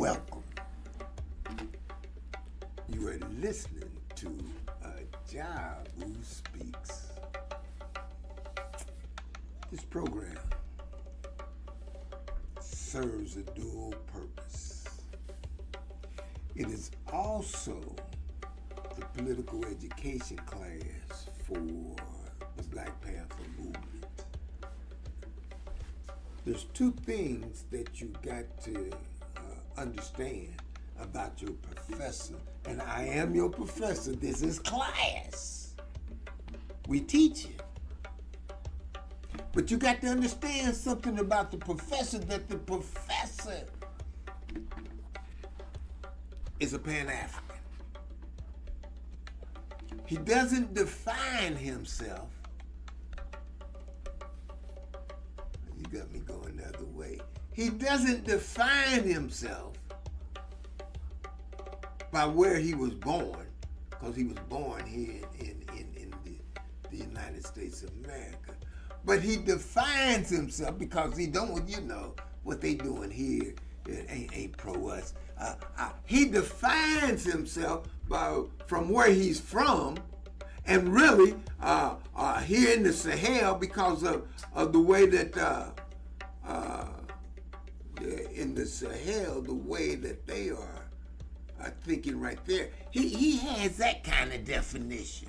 Welcome. You are listening to a Job Who Speaks. This program serves a dual purpose. It is also the political education class for the Black Panther movement. There's two things that you got to understand about your professor. And I am your professor. This is class. We teach it. But you got to understand something about the professor, that the professor is a Pan-African. He doesn't define himself. You got me going the other way. He doesn't define himself by where he was born, because he was born here in the United States of America. But he defines himself because he don't, what they doing here ain't pro us. He defines himself from where he's from, and really here in the Sahel, because of the way that in the Sahel, the way that they are thinking right there, he has that kind of definition.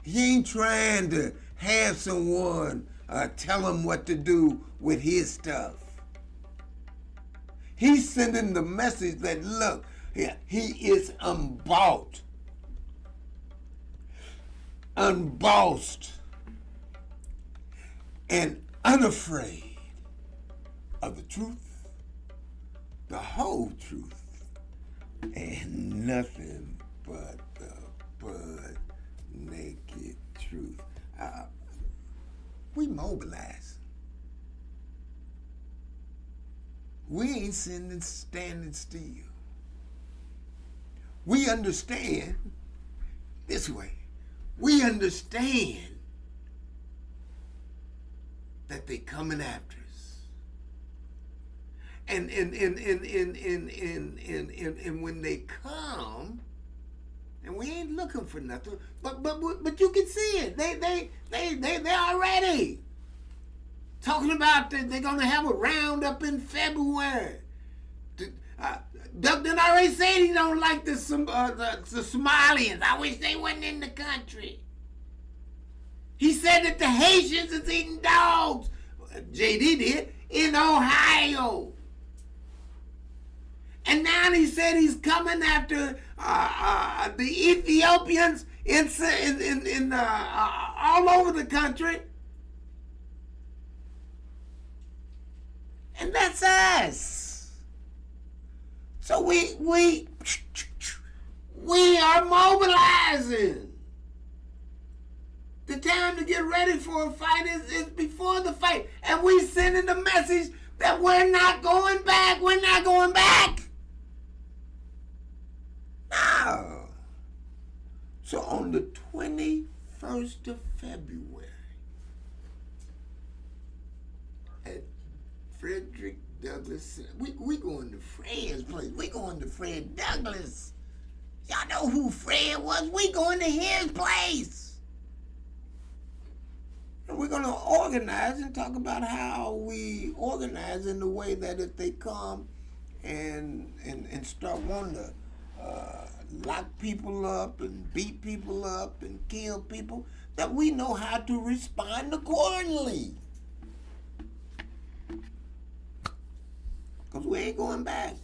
He ain't trying to have someone tell him what to do with his stuff. He's sending the message that, look, he is unbossed, and unafraid of the truth, the whole truth, and nothing but the butt naked truth. We mobilize. We ain't standing still. We understand this way. We understand that they coming after us. And when they come, and we ain't looking for nothing, but you can see it. They already talking about that they're gonna have a roundup in February. Duck done already said he don't like the Somalians. I wish they wasn't in the country. He said that the Haitians is eating dogs. JD did in Ohio. And now he said he's coming after the Ethiopians in all over the country. And that's us. So we are mobilizing. The time to get ready for a fight is before the fight. And we sending the message that we're not going back. We're not going back. No. So on the 21st of February, at Frederick Douglass, we going to Fred's place. We going to Fred Douglass. Y'all know who Fred was. We going to his place. And we're going to organize and talk about how we organize in the way that if they come and start wanting to lock people up and beat people up and kill people, that we know how to respond accordingly. Because we ain't going back.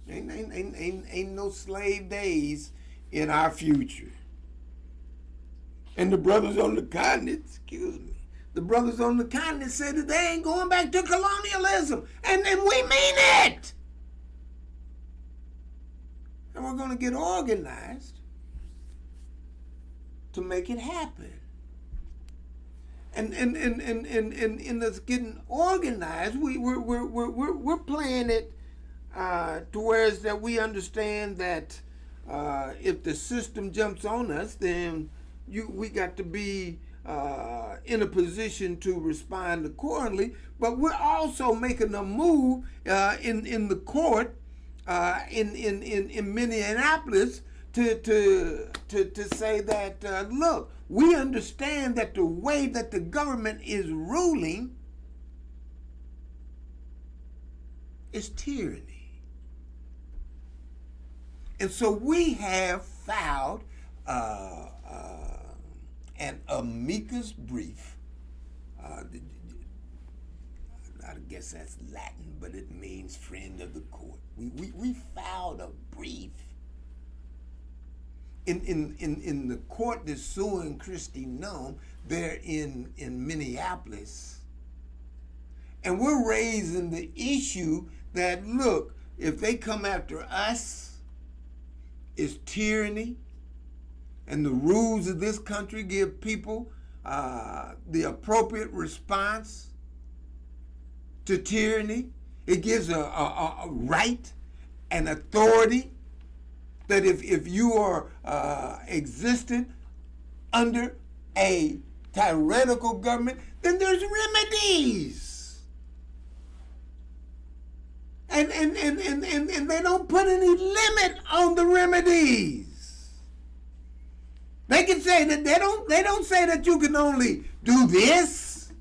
Ain't no slave days in our future. And the brothers on the continent, the brothers on the continent say that they ain't going back to colonialism. And we mean it. And we're going to get organized to make it happen. And in us getting organized, we're playing it to whereas that we understand that if the system jumps on us, then we got to be in a position to respond accordingly, but we're also making a move in the court in Minneapolis to say that look, we understand that the way that the government is ruling is tyranny, and so we have filed an amicus brief. I guess that's Latin, but it means friend of the court. We filed a brief in the court that's suing Christy Nome there in Minneapolis. And we're raising the issue that, look, if they come after us, it's tyranny, and the rules of this country give people the appropriate response to tyranny. It gives a right and authority that if you are existing under a tyrannical government, then there's remedies. And they don't put any limit on the remedies. They can say that they don't say that you can only do this.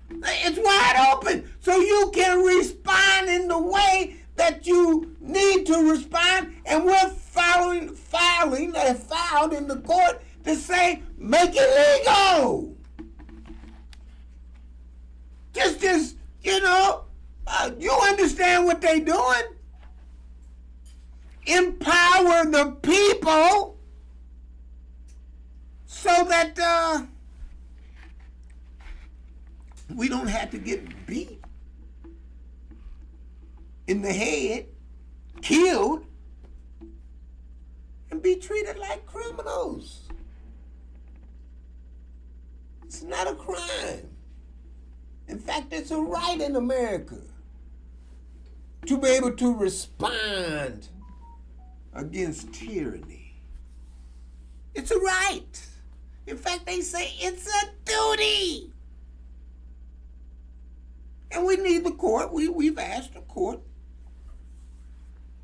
It's wide open. So you can respond in the way that you need to respond, and we're filed in the court to say, make it legal. Just you understand what they're doing? Empower the people so that we don't have to get beat in the head, killed, and be treated like criminals. It's not a crime. In fact, it's a right in America to be able to respond against tyranny. It's a right. In fact, they say it's a duty. And we need the court. We've asked the court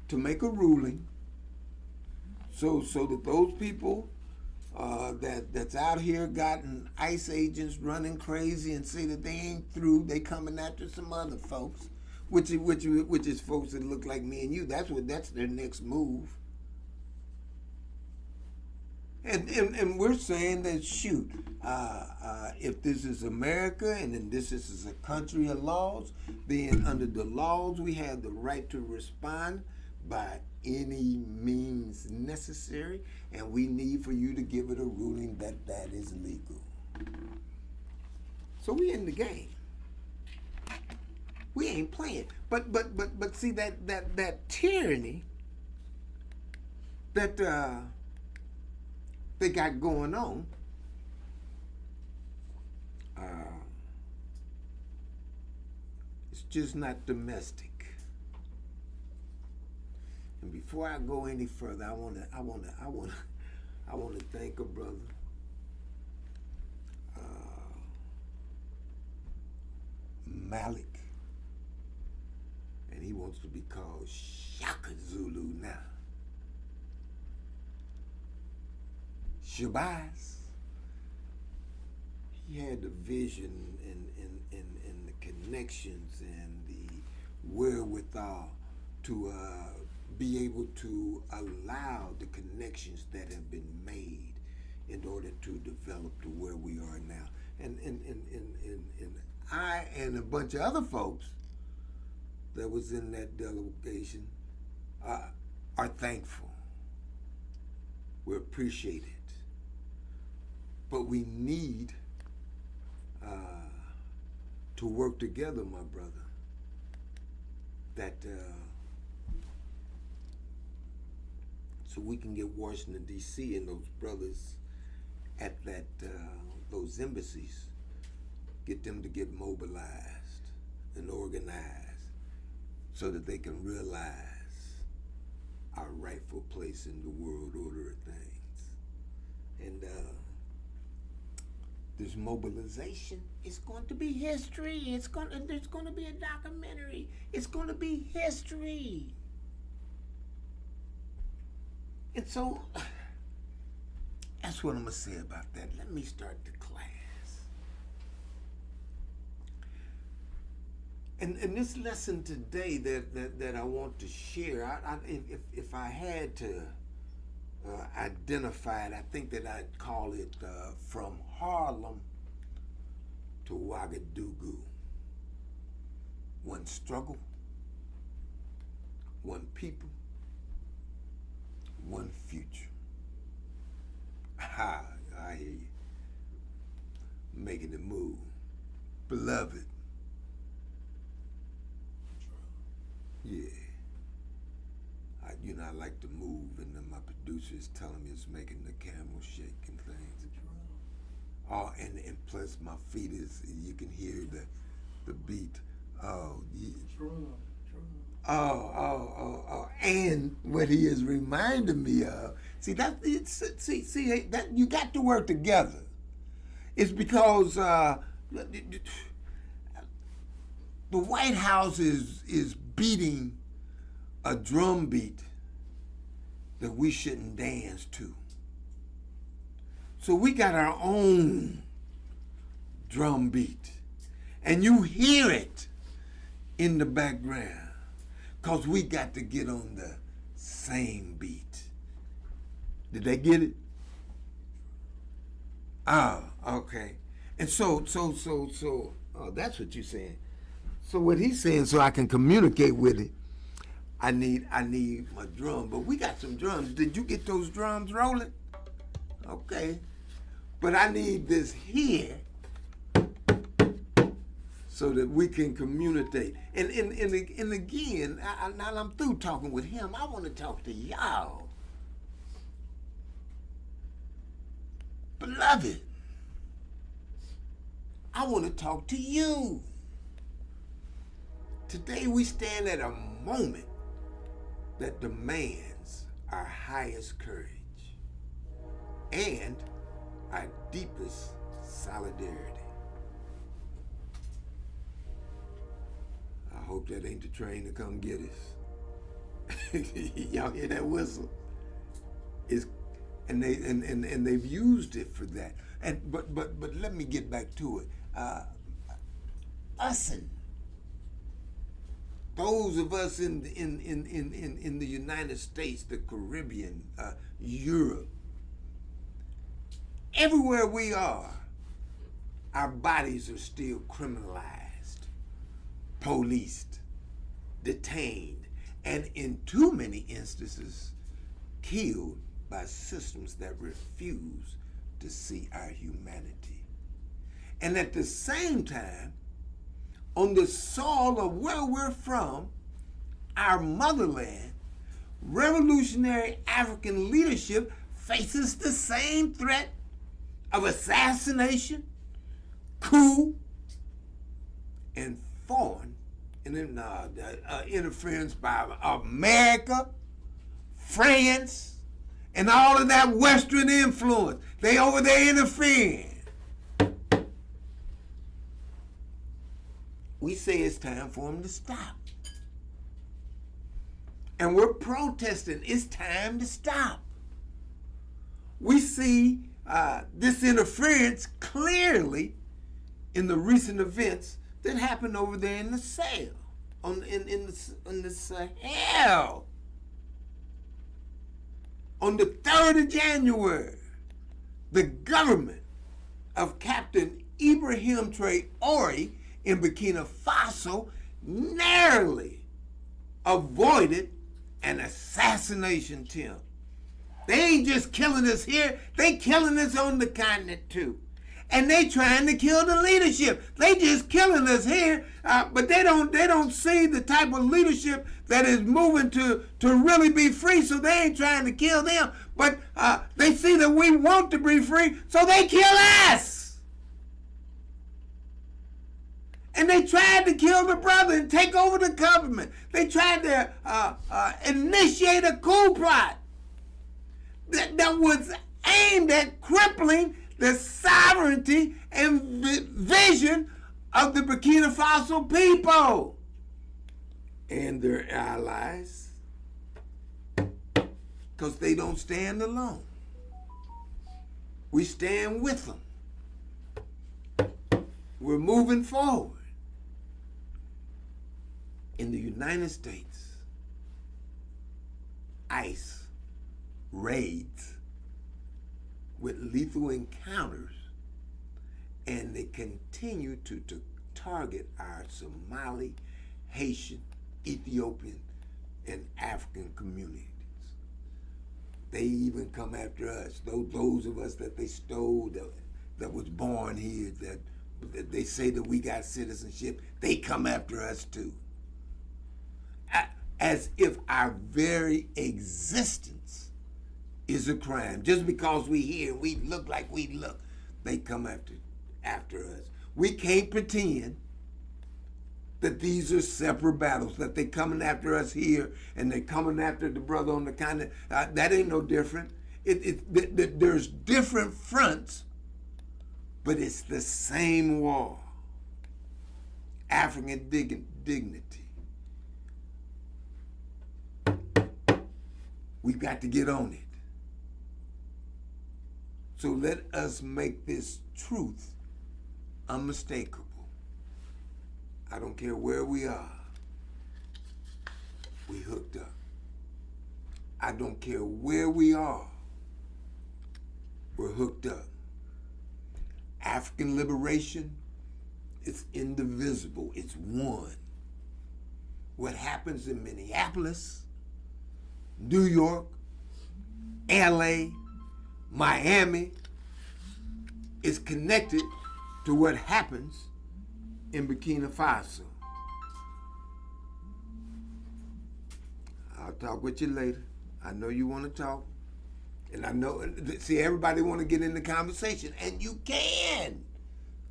to make a ruling so that those people that's out here gotten ICE agents running crazy and say that they ain't through, they coming after some other folks, which is folks that look like me and you. That's their next move. And we're saying that, shoot, if this is America and then this is a country of laws, then under the laws we have the right to respond by any means necessary, and we need for you to give it a ruling that is legal. So we in the game. We ain't playing. But see that tyranny that they got going on. It's just not domestic. And before I go any further, I wanna thank a brother, Malik, and he wants to be called Shaka Zulu now. Shabazz, he had the vision and the connections and the wherewithal to be able to allow the connections that have been made in order to develop to where we are now. And I and a bunch of other folks that was in that delegation are thankful. We appreciate it. But we need to work together, my brother, that so we can get Washington, D.C. and those brothers at those embassies, get them to get mobilized and organized so that they can realize our rightful place in the world order of things. And this mobilization is going to be history. There's going to be a documentary. It's going to be history. And so that's what I'm going to say about that. Let me start the class. And this lesson today that I want to share, if I had to identify it, I think that I'd call it From Harlem to Ouagadougou. One struggle, one people, one future. I hear you. Making the move. Beloved. Yeah. I like to move, and then my producer is telling me it's making the camera shake and things. Oh, and plus my feet you can hear the beat. Oh, yeah. Oh. And what he is reminding me of, that you got to work together. It's because the White House is beating a drum beat that we shouldn't dance to. So we got our own drum beat. And you hear it in the background, because we got to get on the same beat. Did they get it? Oh, okay. And so, that's what you're saying. So what he's saying, so I can communicate with it, I need my drum. But we got some drums. Did you get those drums rolling? Okay. But I need this here so that we can communicate. And again, now I'm through talking with him, I want to talk to y'all. Beloved, I want to talk to you. Today we stand at a moment that demands our highest courage and our deepest solidarity. I hope that ain't the train to come get us. Y'all hear that whistle? And they've used it for that. But let me get back to it. Those of us in the United States, the Caribbean, Europe, everywhere we are, our bodies are still criminalized, policed, detained, and in too many instances, killed by systems that refuse to see our humanity. And at the same time, on the soil of where we're from, our motherland, revolutionary African leadership faces the same threat of assassination, coup, and foreign interference by America, France, and all of that Western influence. They over there interfering. We say it's time for them to stop. And we're protesting. It's time to stop. We see this interference clearly in the recent events that happened over there in the Sahel, in the Sahel. On the 3rd of January, the government of Captain Ibrahim Traore in Burkina Faso narrowly avoided an assassination attempt. They ain't just killing us here, they killing us on the continent too. And they trying to kill the leadership. They just killing us here, but they don't see the type of leadership that is moving to really be free, so they ain't trying to kill them. But they see that we want to be free, so they kill us. And they tried to kill the brother and take over the government. They tried to initiate a coup plot that was aimed at crippling the sovereignty and vision of the Burkina Faso people and their allies, because they don't stand alone. We stand with them. We're moving forward. In the United States, ICE raids with lethal encounters, and they continue to target our Somali, Haitian, Ethiopian, and African communities. They even come after us, those of us that they stole, that was born here, that they say that we got citizenship, they come after us too. As if our very existence is a crime. Just because we here, we look like we look, they come after us. We can't pretend that these are separate battles, that they coming after us here and they coming after the brother on the continent. That ain't no different. There's different fronts, but it's the same war. African dignity. We've got to get on it. So let us make this truth unmistakable. I don't care where we are. We hooked up. I don't care where we are. We're hooked up. African liberation is indivisible. It's one. What happens in Minneapolis, New York, LA, Miami is connected to what happens in Burkina Faso. I'll talk with you later. I know you want to talk. And I know, see, everybody want to get in the conversation, and you can.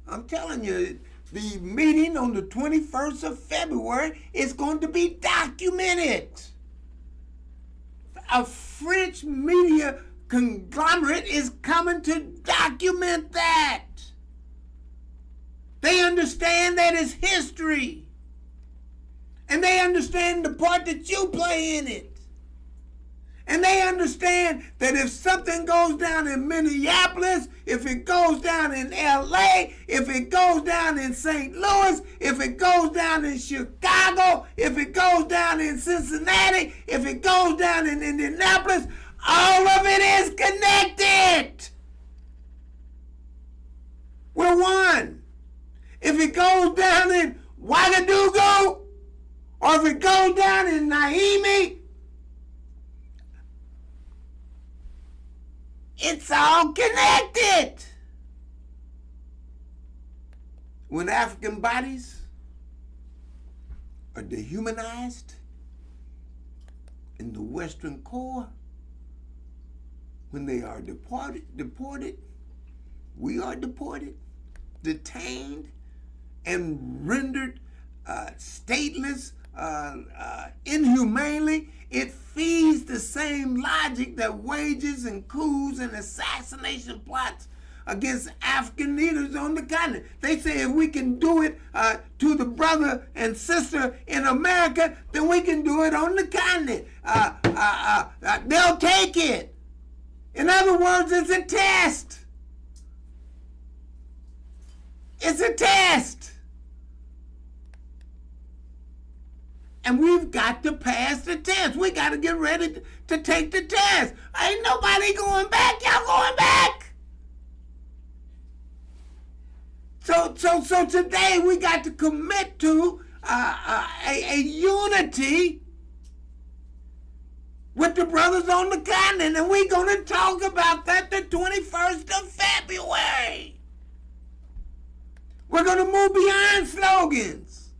I'm telling you, the meeting on the 21st of February is going to be documented. A French media conglomerate is coming to document that. They understand that it's history. And they understand the part that you play in it. And they understand that if something goes down in Minneapolis, if it goes down in LA, if it goes down in St. Louis, if it goes down in Chicago, if it goes down in Cincinnati, if it goes down in Indianapolis, all of it is connected. We're one. If it goes down in Ouagadougou, or if it goes down in Niamey, it's all connected. When African bodies are dehumanized in the Western core, when they are deported, we are deported, detained, and rendered stateless, inhumanely, it feeds the same logic that wages and coups and assassination plots against African leaders on the continent. They say if we can do it to the brother and sister in America, then we can do it on the continent. They'll take it. In other words, it's a test. It's a test. And we've got to pass the test. We got to get ready to take the test. Ain't nobody going back. Y'all going back. So today we got to commit to a unity with the brothers on the continent, and we're going to talk about that the 21st of February. We're going to move beyond slogans,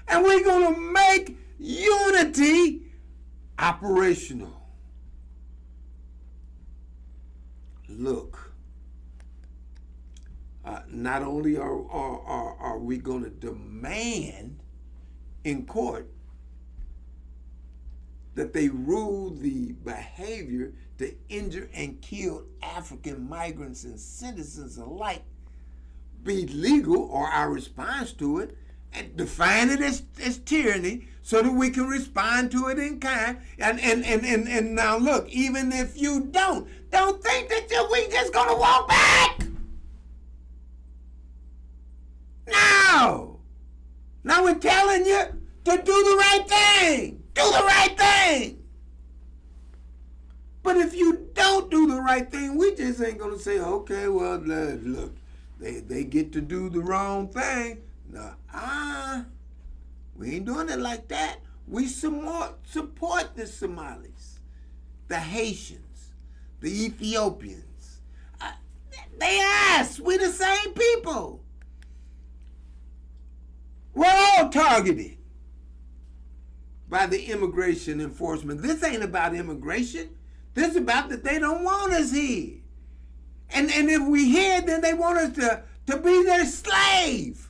and we're going to make unity operational. Look, not only are we going to demand in court that they rule the behavior to injure and kill African migrants and citizens alike be legal, or our response to it, and define it as tyranny so that we can respond to it in kind. And now look, even if you don't think that we just gonna walk back. No. Now we're telling you to do the right thing. Do the right thing. But if you don't do the right thing, we just ain't gonna say, okay, well, look, they get to do the wrong thing. No, we ain't doing it like that. We support the Somalis, the Haitians, the Ethiopians. They us. We the same people. We're all targeted by the immigration enforcement. This ain't about immigration. This is about that they don't want us here. And if we here, then they want us to be their slave,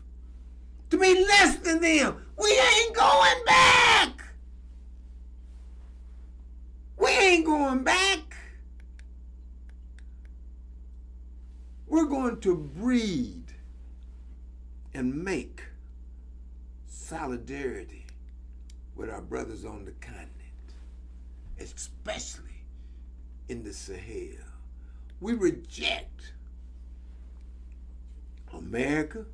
to be less than them. We ain't going back. We ain't going back. We're going to breed and make solidarity with our brothers on the continent, especially in the Sahel. We reject America,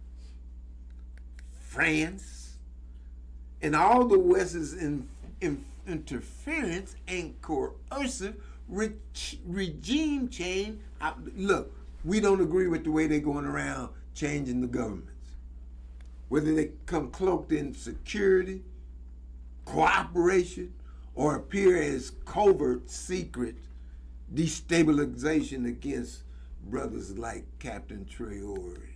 France, and all the West's interference and coercive regime change. Look, we don't agree with the way they're going around changing the governments. Whether they come cloaked in security, cooperation, or appear as covert, secret destabilization against brothers like Captain Traore.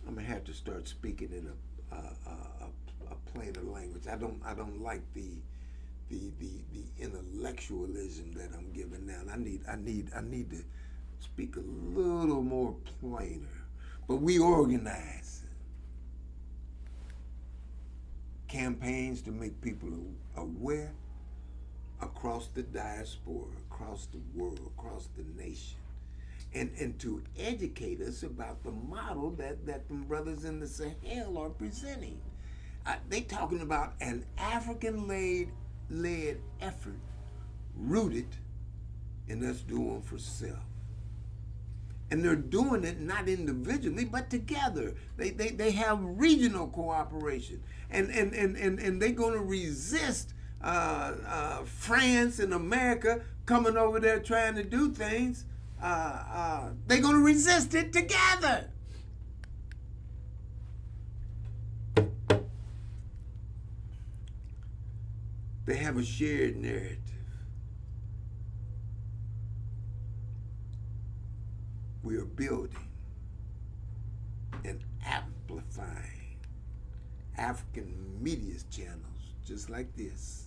I'm gonna have to start speaking in a plainer language. I don't like the intellectualism that I'm giving now. I need to speak a little more plainer. But we organize campaigns to make people aware across the diaspora, across the world, across the nation, and to educate us about the model that the brothers in the Sahel are presenting. They talking about an African-led effort rooted in us doing for self. And they're doing it not individually, but together. They have regional cooperation. And they're going to resist France and America coming over there trying to do things. They're going to resist it together. They have a shared narrative. We are building and amplifying African media channels just like this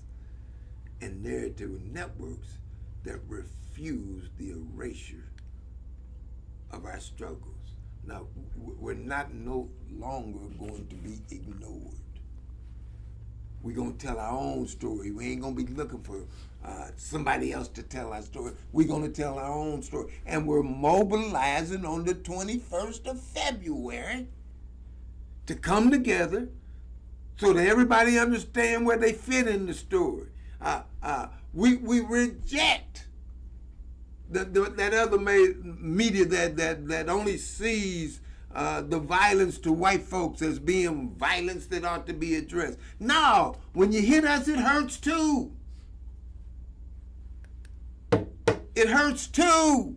and narrative networks that refuse the erasure of our struggles. Now, we're no longer going to be ignored. We're going to tell our own story. We ain't going to be looking for somebody else to tell our story. We're going to tell our own story. And we're mobilizing on the 21st of February to come together so that everybody understand where they fit in the story. We reject that other media that only sees the violence to white folks as being violence that ought to be addressed. No, when you hit us, it hurts too. It hurts too.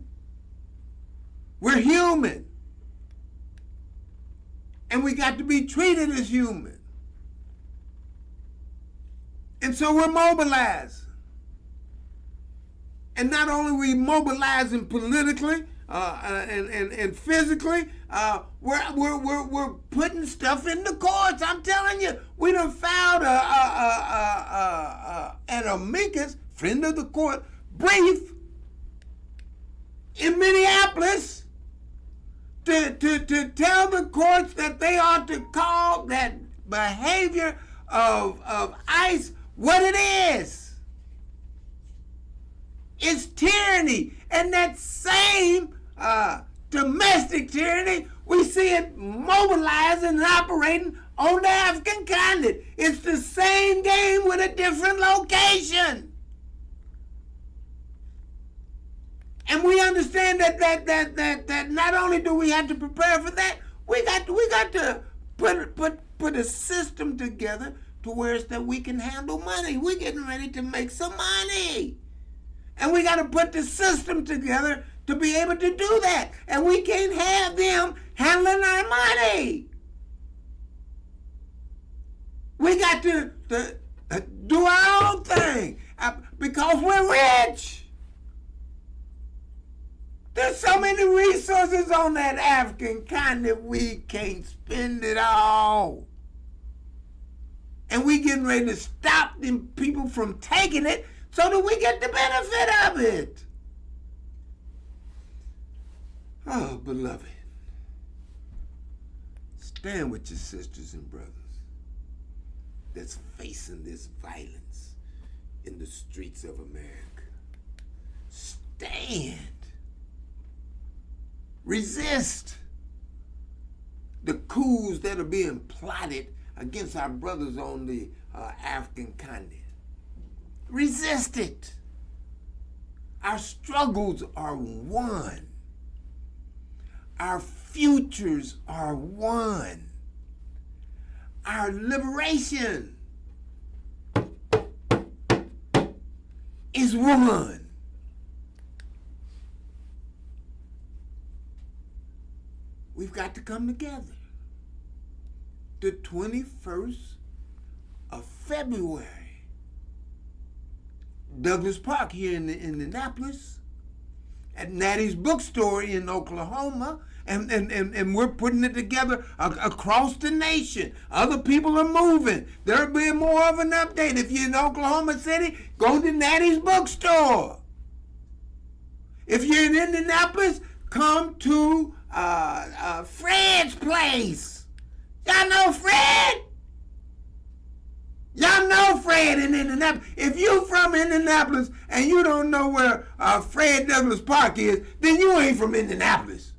We're human. And we got to be treated as human. And so we're mobilized. And not only are we mobilizing politically and physically, we're putting stuff in the courts. I'm telling you, we done filed an amicus, friend of the court, brief in Minneapolis to tell the courts that they ought to call that behavior of ICE what it is. It's tyranny. And that same domestic tyranny, we see it mobilizing and operating on the African continent. It's the same game with a different location. And we understand that not only do we have to prepare for that, we got to put a system together to where it's that we can handle money. We're getting ready to make some money. And we got to put the system together to be able to do that. And we can't have them handling our money. We got to do our own thing because we're rich. There's so many resources on that African continent, we can't spend it all. And we getting ready to stop them people from taking it so that we get the benefit of it. Oh, beloved, stand with your sisters and brothers that's facing this violence in the streets of America. Stand. Resist the coups that are being plotted against our brothers on the African continent. Resist it. Our struggles are won. Our futures are won. Our liberation is won. We've got to come together. The 21st of February, Douglas Park here in Indianapolis, at Natty's Bookstore in Oklahoma, and we're putting it together across the nation. Other people are moving. There'll be more of an update. If you're in Oklahoma City, go to Natty's Bookstore. If you're in Indianapolis, come to Fred's place. Y'all know Fred? Y'all know Fred in Indianapolis. If you from Indianapolis and you don't know where Fred Douglas Park is, then you ain't from Indianapolis.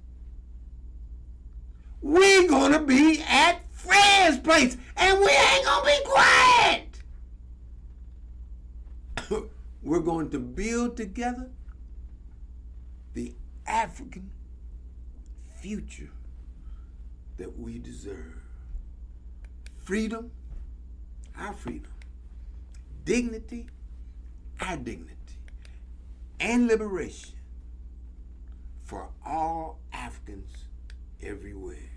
We're gonna be at Fred's place, and we ain't gonna be quiet. We're going to build together the African future that we deserve. Freedom, our freedom. Dignity, our dignity. And liberation for all Africans everywhere.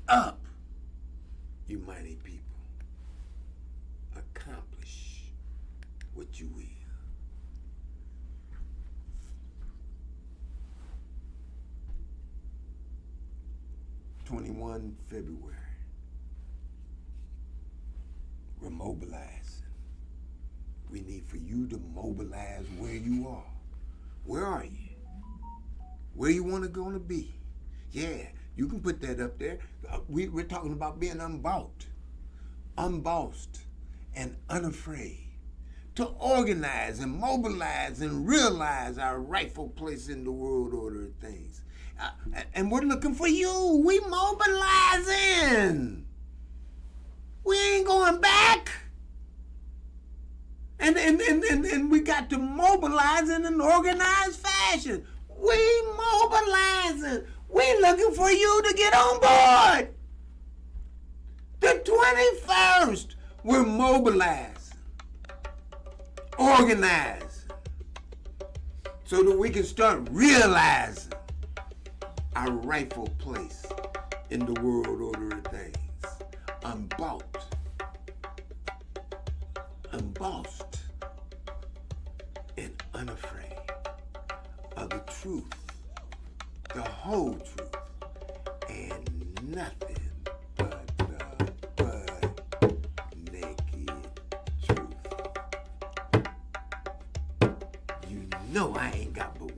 Up, you mighty people. Accomplish what you will. 21 February. We're mobilizing. We need for you to mobilize where you are. Where are you? Where you want to go to be? Yeah, you can put that up there. We're talking about being unbossed, and unafraid. To organize and mobilize and realize our rightful place in the world order of things. And we're looking for you. We mobilizing. We ain't going back. And we got to mobilize in an organized fashion. We mobilizing. We looking for you to get on board. The 21st, we're mobilized, organized, so that we can start realizing our rightful place in the world order of things. Embossed, and unafraid of the truth, the whole truth, and nothing but the naked truth. You know I ain't got but